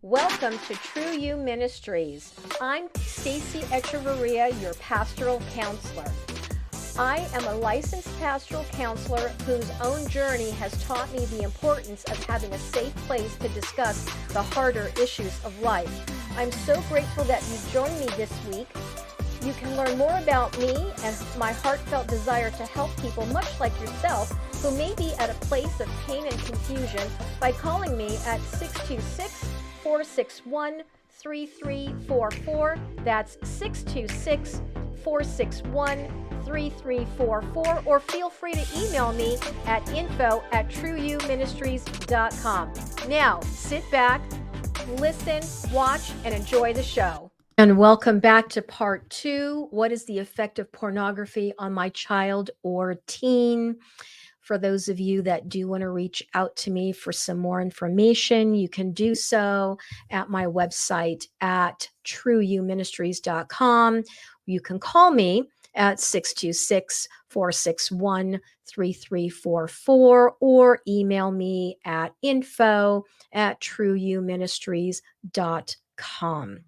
Welcome to True You Ministries. I'm Stacy Echeverria, your pastoral counselor. I am a licensed pastoral counselor whose own journey has taught me the importance of having a safe place to discuss the harder issues of life. I'm so grateful that you joined me this week. You can learn more about me and my heartfelt desire to help people much like yourself who may be at a place of pain and confusion by calling me at 626-461-3344. That's 626-461-3344, or feel free to email me at info@trueyouministries.com. Now, sit back, listen, watch, and enjoy the show. And welcome back to part 2. What is the effect of pornography on my child or teen? For those of you that do want to reach out to me for some more information, you can do so at my website at trueyouministries.com. You can call me at 626-461-3344 or email me at info@trueyouministries.com.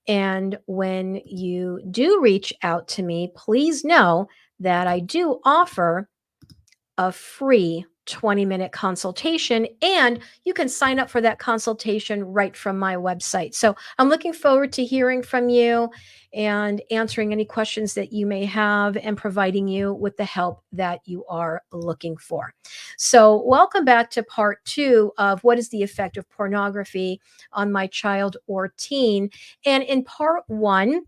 And when you do reach out to me, please know that I do offer a free 20-minute consultation, and you can sign up for that consultation right from my website. So I'm looking forward to hearing from you and answering any questions that you may have and providing you with the help that you are looking for. So welcome back to part 2 of what is the effect of pornography on my child or teen. And in part 1,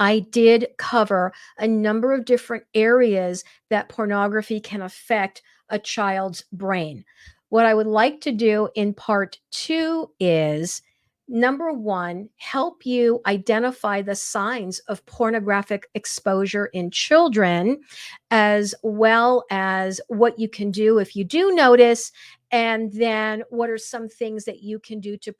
I did cover a number of different areas that pornography can affect a child's brain. What I would like to do in part 2 is, number 1, help you identify the signs of pornographic exposure in children, as well as what you can do if you do notice, and then what are some things that you can do to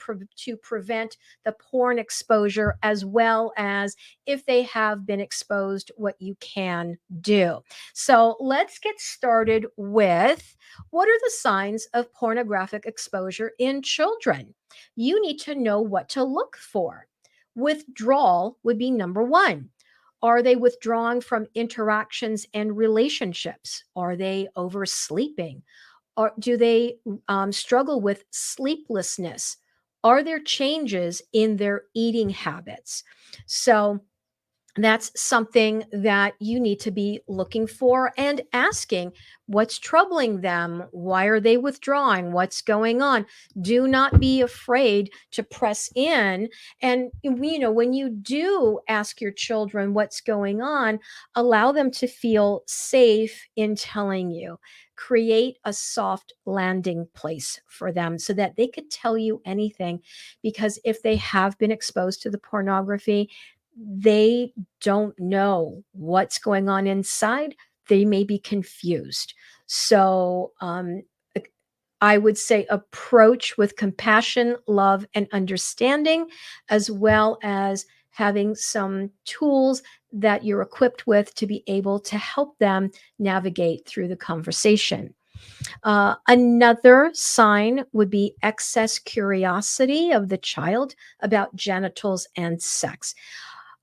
prevent the porn exposure, as well as if they have been exposed, what you can do. So let's get started with, what are the signs of pornographic exposure in children? You need to know what to look for. Withdrawal would be number 1. Are they withdrawing from interactions and relationships? Are they oversleeping? Or do they struggle with sleeplessness? Are there changes in their eating habits? So that's something that you need to be looking for and asking, what's troubling them? Why are they withdrawing? What's going on? Do not be afraid to press in. And, when you do ask your children what's going on, allow them to feel safe in telling you. Create a soft landing place for them so that they could tell you anything. Because if they have been exposed to the pornography, they don't know what's going on inside. They may be confused. So I would say approach with compassion, love, and understanding, as well as having some tools that you're equipped with to be able to help them navigate through the conversation. Another sign would be excess curiosity of the child about genitals and sex.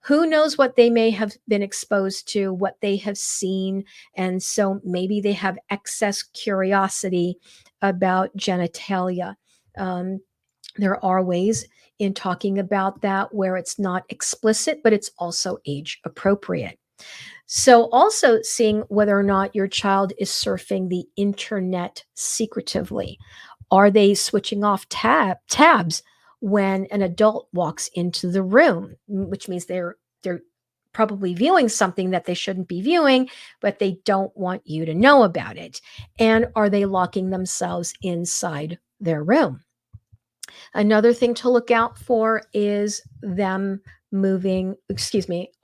Who knows what they may have been exposed to, what they have seen. And so maybe they have excess curiosity about genitalia. There are ways in talking about that where it's not explicit, but it's also age appropriate. So also seeing whether or not your child is surfing the internet secretively. Are they switching off tabs when an adult walks into the room, which means they're probably viewing something that they shouldn't be viewing, but they don't want you to know about it? And are they locking themselves inside their room? Another thing to look out for is them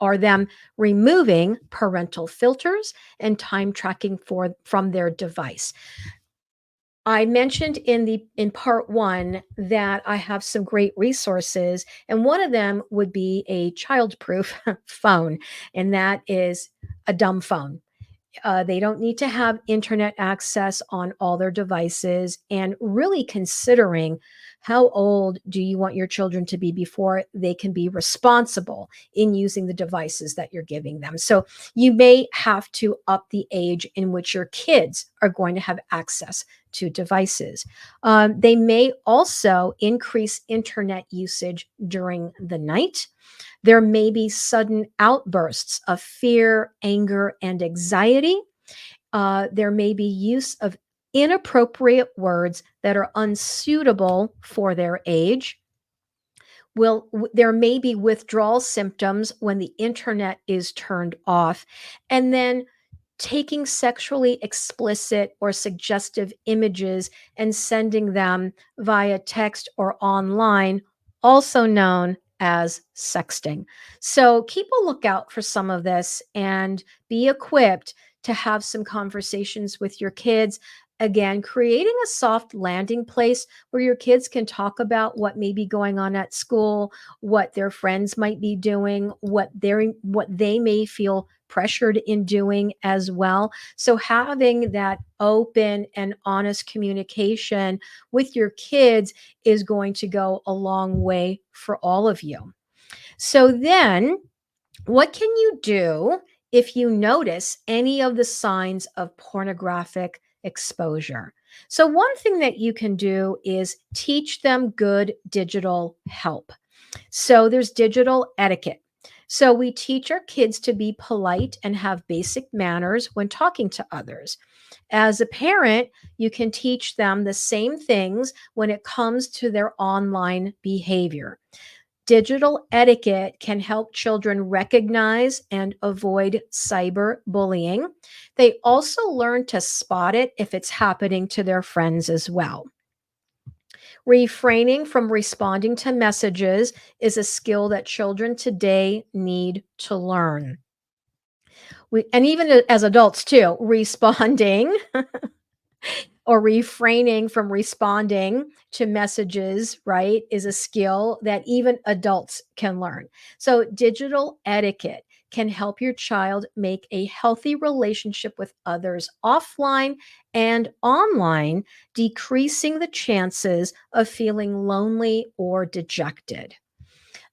are them removing parental filters and time tracking from their device. I mentioned in part 1 that I have some great resources, and one of them would be a child-proof phone, and that is a dumb phone. They don't need to have internet access on all their devices, and really considering How old do you want your children to be before they can be responsible in using the devices that you're giving them? So you may have to up the age in which your kids are going to have access to devices. They may also increase internet usage during the night. There may be sudden outbursts of fear, anger, and anxiety. There may be use of inappropriate words that are unsuitable for their age. There may be withdrawal symptoms when the internet is turned off. And then taking sexually explicit or suggestive images and sending them via text or online, also known as sexting. So keep a lookout for some of this and be equipped to have some conversations with your kids. Again, creating a soft landing place where your kids can talk about what may be going on at school, what their friends might be doing, what they may feel pressured in doing as well. So having that open and honest communication with your kids is going to go a long way for all of you. So then what can you do if you notice any of the signs of pornographic exposure? So, one thing that you can do is teach them good digital help. So, there's digital etiquette. So, we teach our kids to be polite and have basic manners when talking to others. As a parent, you can teach them the same things when it comes to their online behavior. Digital etiquette can help children recognize and avoid cyberbullying. They also learn to spot it if it's happening to their friends as well. Refraining from responding to messages is a skill that children today need to learn. And even as adults, too, responding or refraining from responding to messages, right, is a skill that even adults can learn. So, digital etiquette can help your child make a healthy relationship with others offline and online, decreasing the chances of feeling lonely or dejected.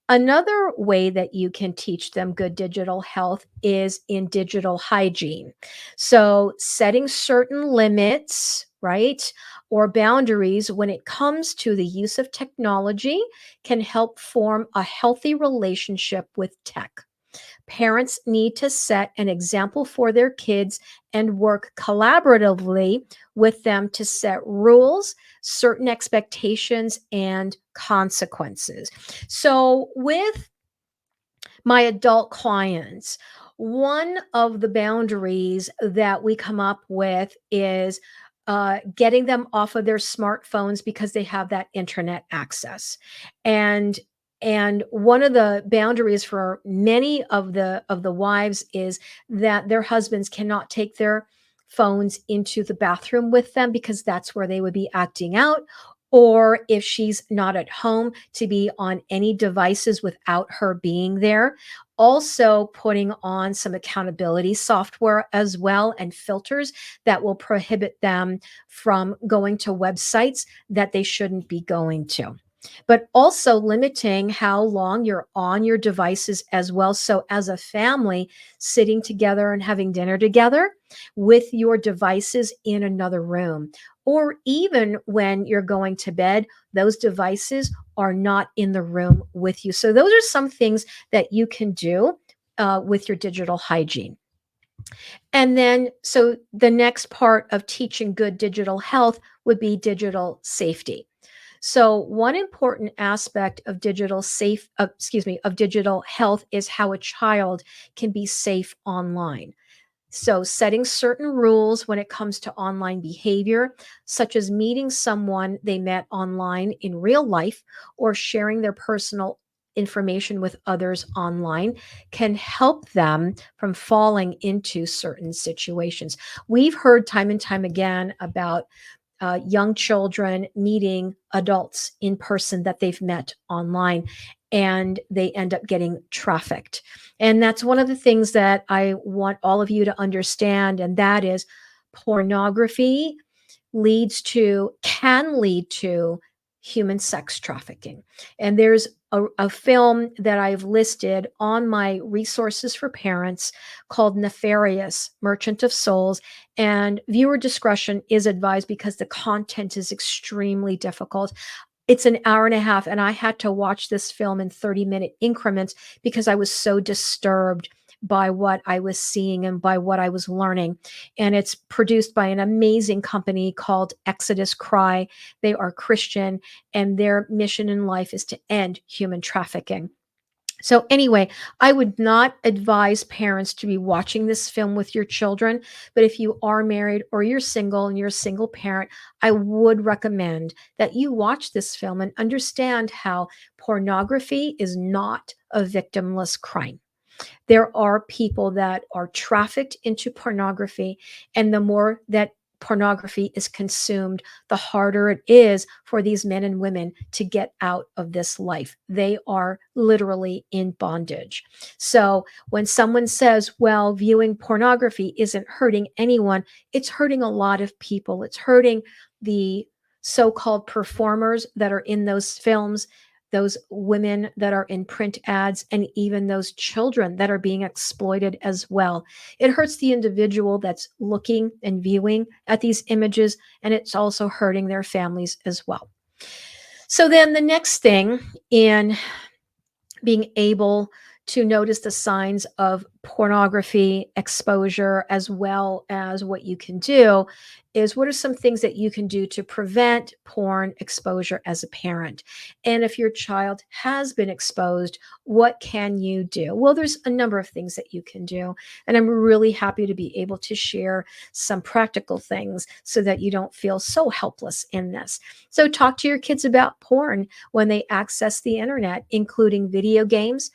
Another way that you can teach them good digital health is in digital hygiene. So, setting certain limits, right, or boundaries when it comes to the use of technology can help form a healthy relationship with tech. Parents need to set an example for their kids and work collaboratively with them to set rules, certain expectations, and consequences. So, with my adult clients, one of the boundaries that we come up with is getting them off of their smartphones because they have that internet access. And one of the boundaries for many of the wives is that their husbands cannot take their phones into the bathroom with them because that's where they would be acting out, or if she's not at home, to be on any devices without her being there. Also, putting on some accountability software as well and filters that will prohibit them from going to websites that they shouldn't be going to. But also limiting how long you're on your devices as well. So, as a family, sitting together and having dinner together with your devices in another room, or even when you're going to bed, those devices are not in the room with you. So, those are some things that you can do with your digital hygiene. And then, so the next part of teaching good digital health would be digital safety. So, one important aspect of of digital health is how a child can be safe online. So, setting certain rules when it comes to online behavior, such as meeting someone they met online in real life or sharing their personal information with others online, can help them from falling into certain situations. We've heard time and time again about young children meeting adults in person that they've met online, and they end up getting trafficked. And that's one of the things that I want all of you to understand, and that is pornography can lead to human sex trafficking. And there's a film that I've listed on my resources for parents called Nefarious Merchant of Souls. And viewer discretion is advised because the content is extremely difficult. It's an hour and a half, and I had to watch this film in 30-minute increments because I was so disturbed by what I was seeing and by what I was learning. And it's produced by an amazing company called Exodus Cry. They are Christian, and their mission in life is to end human trafficking. So, anyway, I would not advise parents to be watching this film with your children. But if you are married or you're single and you're a single parent, I would recommend that you watch this film and understand how pornography is not a victimless crime. There are people that are trafficked into pornography, and the more that pornography is consumed, the harder it is for these men and women to get out of this life. They are literally in bondage. So when someone says, well, viewing pornography isn't hurting anyone, it's hurting a lot of people. It's hurting the so-called performers that are in those films, those women that are in print ads, and even those children that are being exploited as well. It hurts the individual that's looking and viewing at these images, and it's also hurting their families as well. So then the next thing in being able to notice the signs of pornography exposure, as well as what you can do, is what are some things that you can do to prevent porn exposure as a parent? And if your child has been exposed, what can you do? Well, there's a number of things that you can do. And I'm really happy to be able to share some practical things so that you don't feel so helpless in this. So, talk to your kids about porn when they access the internet, including video games,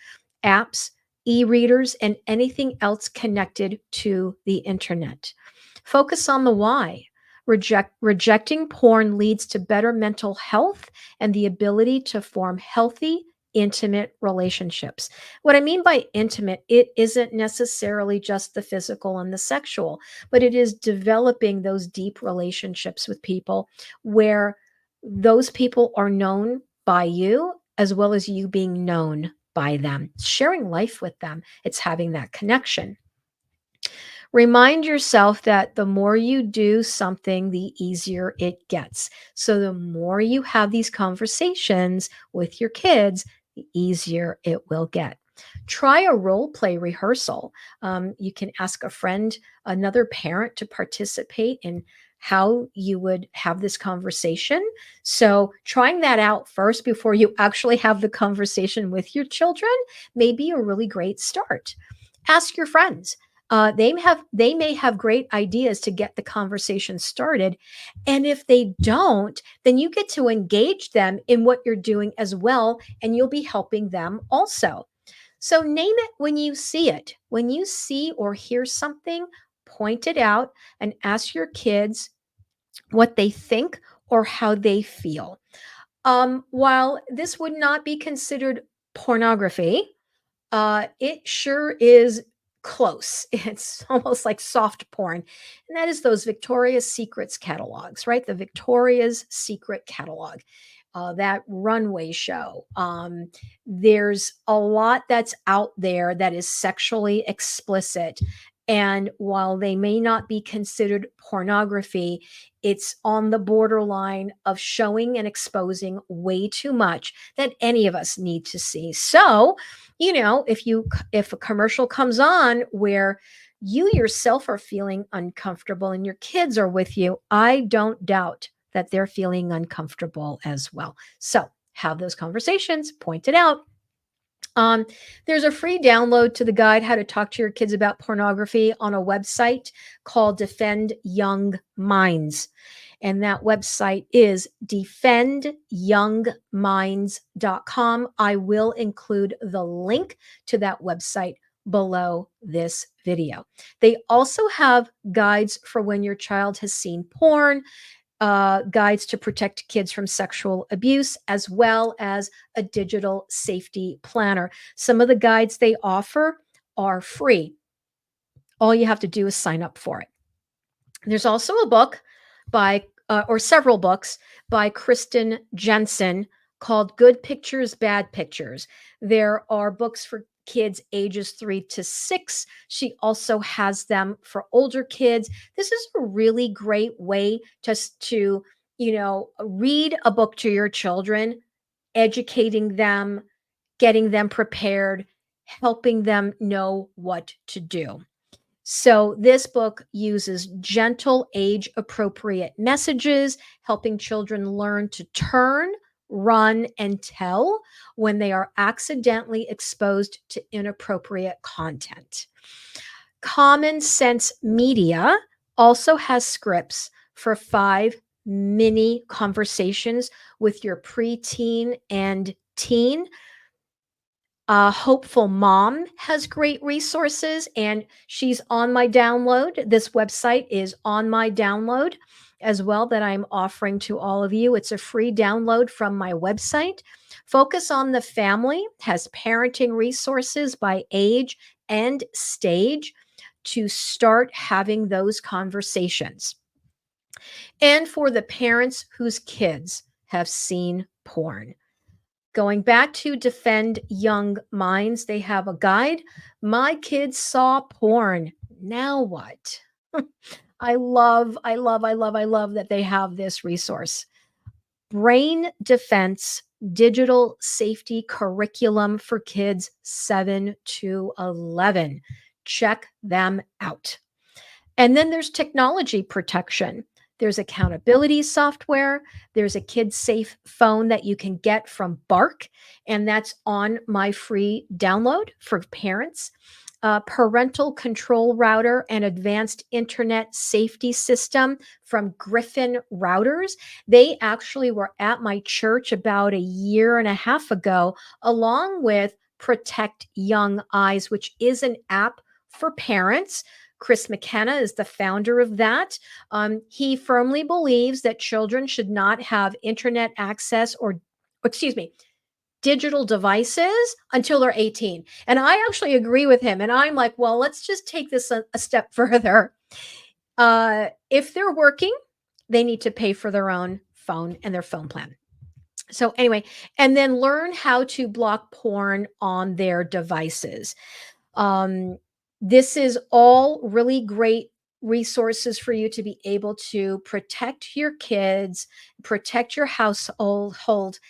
apps, e-readers, and anything else connected to the internet. Focus on the why. Rejecting porn leads to better mental health and the ability to form healthy, intimate relationships. What I mean by intimate, it isn't necessarily just the physical and the sexual, but it is developing those deep relationships with people where those people are known by you as well as you being known by them, sharing life with them. It's having that connection. Remind yourself that the more you do something, the easier it gets. So, the more you have these conversations with your kids, the easier it will get. Try a role play rehearsal. You can ask a friend, another parent to participate in how you would have this conversation. So, trying that out first before you actually have the conversation with your children may be a really great start. Ask your friends. They may have great ideas to get the conversation started, and if they don't, then you get to engage them in what you're doing as well, and you'll be helping them also. So name it when you see it. When you see or hear something, point it out and ask your kids what they think or how they feel. While this would not be considered pornography, it sure is close. It's almost like soft porn. And that is those Victoria's Secrets catalogs, right? The Victoria's Secret catalog, that runway show. There's a lot that's out there that is sexually explicit. And while they may not be considered pornography, it's on the borderline of showing and exposing way too much that any of us need to see. So, if a commercial comes on where you yourself are feeling uncomfortable and your kids are with you, I don't doubt that they're feeling uncomfortable as well. So have those conversations, point it out. um, there's a free download to the guide how to talk to your kids about pornography on a website called Defend Young Minds. And that website is defendyoungminds.com. I will include the link to that website below this video. They also have guides for when your child has seen porn, guides to protect kids from sexual abuse, as well as a digital safety planner. Some of the guides they offer are free. All you have to do is sign up for it. There's also a book by or several books by Kristen Jensen called Good Pictures, Bad Pictures. There are books for kids ages 3 to 6. She also has them for older kids. This is a really great way just to, read a book to your children, educating them, getting them prepared, helping them know what to do. So, this book uses gentle, age appropriate messages, helping children learn to turn, run, and tell when they are accidentally exposed to inappropriate content. Common Sense Media also has scripts for 5 mini conversations with your preteen and teen. Hopeful Mom has great resources, and she's on my download. This website is on my download as well, that I'm offering to all of you. It's a free download from my website. Focus on the Family has parenting resources by age and stage to start having those conversations. And for the parents whose kids have seen porn, going back to Defend Young Minds, they have a guide. My kids saw porn. Now what? I love that they have this resource. Brain Defense Digital Safety Curriculum for Kids 7 to 11. Check them out. And then there's technology protection. There's accountability software. There's a kid safe phone that you can get from Bark, and that's on my free download for parents. Parental control router and advanced internet safety system from Griffin Routers. They actually were at my church about a year and a half ago, along with Protect Young Eyes, which is an app for parents. Chris McKenna is the founder of that. He firmly believes that children should not have internet access or, excuse me, digital devices until they're 18. And I actually agree with him. And I'm like, well, let's just take this a step further. If they're working, they need to pay for their own phone and their phone plan. So anyway, and then learn how to block porn on their devices. This is all really great resources for you to be able to protect your kids, protect your household.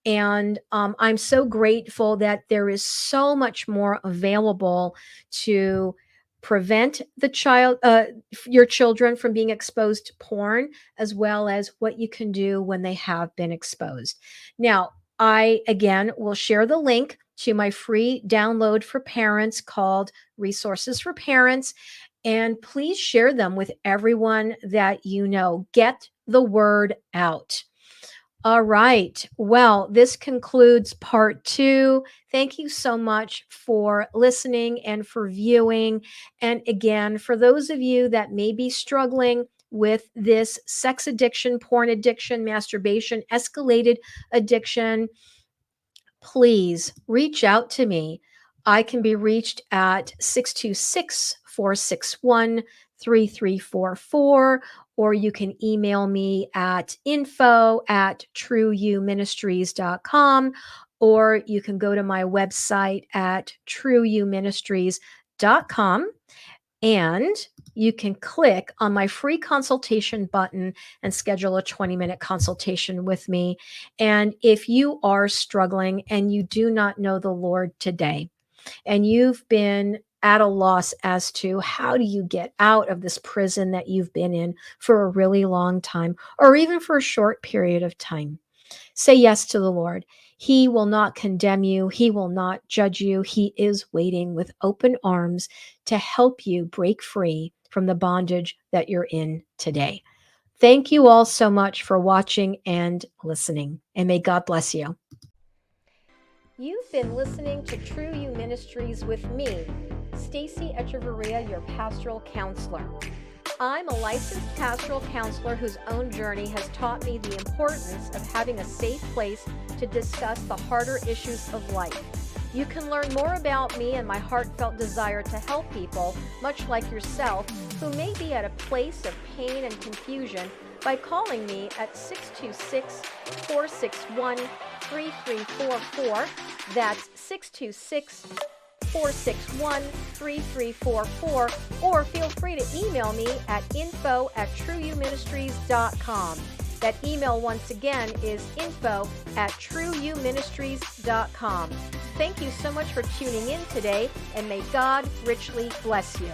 And I'm so grateful that there is so much more available to prevent your children from being exposed to porn, as well as what you can do when they have been exposed. Now, I again will share the link to my free download for parents called Resources for Parents. And please share them with everyone that you know. Get the word out. All right. Well, this concludes part 2. Thank you so much for listening and for viewing. And again, for those of you that may be struggling with this sex addiction, porn addiction, masturbation, escalated addiction, please reach out to me. I can be reached at 626-461-3344, or you can email me at info@trueyouministries.com, or you can go to my website at trueyouministries.com, and you can click on my free consultation button and schedule a 20-minute consultation with me. And if you are struggling and you do not know the Lord today, and you've been at a loss as to how do you get out of this prison that you've been in for a really long time, or even for a short period of time, say yes to the Lord. He will not condemn you. He will not judge you. He is waiting with open arms to help you break free from the bondage that you're in today. Thank you all so much for watching and listening, and may God bless you. You've been listening to True You Ministries with me, Stacy Echeverria, your pastoral counselor. I'm a licensed pastoral counselor whose own journey has taught me the importance of having a safe place to discuss the harder issues of life. You can learn more about me and my heartfelt desire to help people, much like yourself, who may be at a place of pain and confusion by calling me at 626-461-3344. That's 626-461-3344, or feel free to email me at info@trueyouministries.com. That email, once again, is info@trueyouministries.com. Thank you so much for tuning in today, and may God richly bless you.